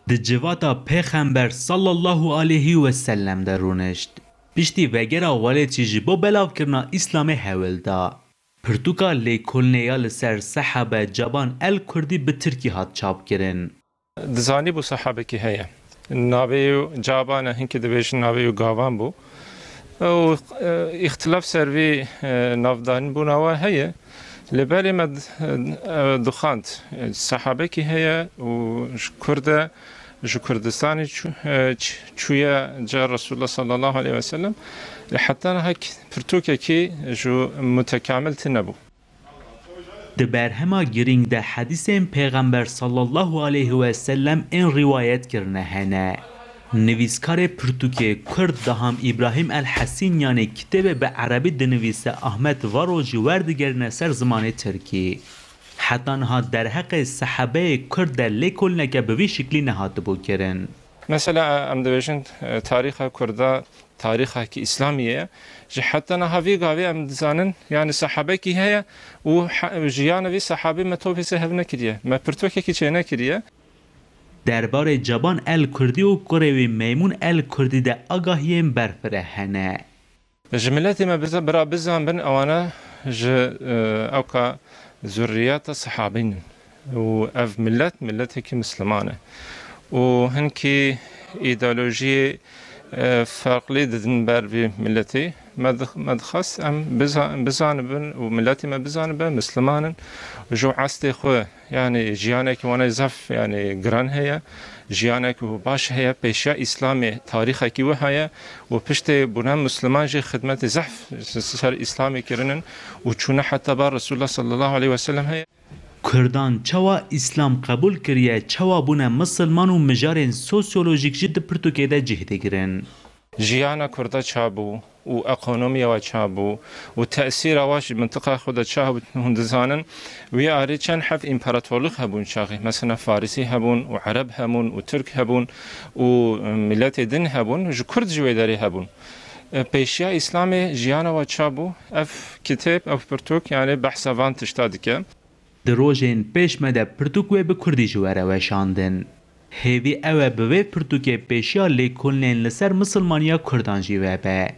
د جواتا پیغمبر صلی الله علیه و سلم درونشت پشتی وگرا والی چیجی با بلاو کرنا اسلام حول دا پرتوکا لیکولنیا لسر صحابه جبان کردی به ترکی هات چاپ کرن دزانی بو صحابه کی هيا ناوی جابان هنك دبيش ناوی گاوان بو و اختلاف سروي نافدان بو نوا هيا لبالي مد دخانت صحابه کی هيا و كرده جو كردستاني چويا جا رسول الله صلى الله عليه وسلم لحتى هك پرتوكا كي جو متكامل تنبو د برهما گرینگ ده حدیث پیغمبر صلی الله علیه و سلم این روایت کرنه هنه نویسکار پرتوکی کرد دهم ابراهیم الحسین یعنی کتاب به عربی دنویسه احمد واروجی وردگرنه سر زمان ترکی حتی ها در حق صحابه کرد لیکل نکه به وی شکلی نهات بو کرن مثلا ام دویشن تاریخ کرده تاریخ کی اسلامیه جه حتی نهاوی گاوی ام دزانن یعنی صحابه کی هيا و جیانوی صحابه متوفی سهو نکریه ما پرتوکه کی چه نکریه درباره جبان کردی و کروی میمون کردی ده آگاهیم برفره هنه جملتی ما برا بزن بن اوانا اوکا ذریات صحابین و اف ملت کی مسلمانه و هنکی ایدئولوژی فرقلی ددن بر وی ملتی مدخص ام بزانبن و ملتی ما بزانبن مسلمانن جو عستی خو يعني جيانك وانا زف يعني جران هي جيانك وباش هي بيشا اسلامي تاريخك وهي وبشت بنا مسلمان جي خدمت زحف سر اسلامي كرنن وچونه حتى بار رسول الله صلى الله عليه وسلم هي کردان چوا اسلام قبول کریه چوا بونه مسلمان و مجارن سوسیولوژیک جد پرتوکه ده جهده گرن جيانا كردا چابو و اقونوميا و چابو و تأثير واش منطقة خود چابو هندزانن وي آري چند حف امپراتورلوق هبون چاقي مثلا فارسي هبون و عرب هبون و ترك هبون و ملت دين هبون جو كرد جوي داري هبون پیشیا اسلام جیانا و چابو اف کتاب اف پرتوک يعني بحثا وان تشتادكه دروژین پیش مده پرتوکوی به کردی جواره وشاندن هیوی اوه به پرتوکه پیشیا لیکولنین لسر مسلمانیا کردان جیوه به